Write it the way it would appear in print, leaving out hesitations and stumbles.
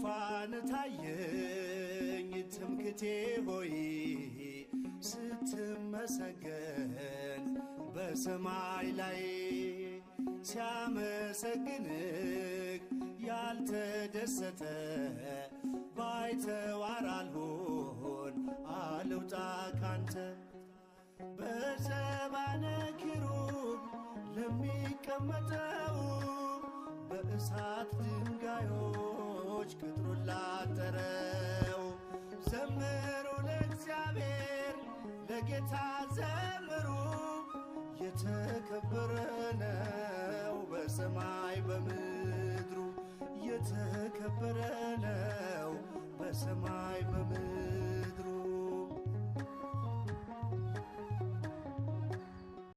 በዙፋን ታየኝ ትምክቴ ሆይ ስትመሰገን በሰማይ ላይ ሲያመሰግንህ ያልተደሰተ ባይተዋር አልሆን አልውጣ ካንተ በዘባነ ኪሩብ ለሚቀመጠው በእሳት ድንጋዮች ቅጥሩን ላጠረው ዘምሩ ለእግዚአብሔር ለጌታ ዘምሩ የተከበረ ነው በሰማይ በምድሩ የተከበረ ነው በሰማይ በምድሩ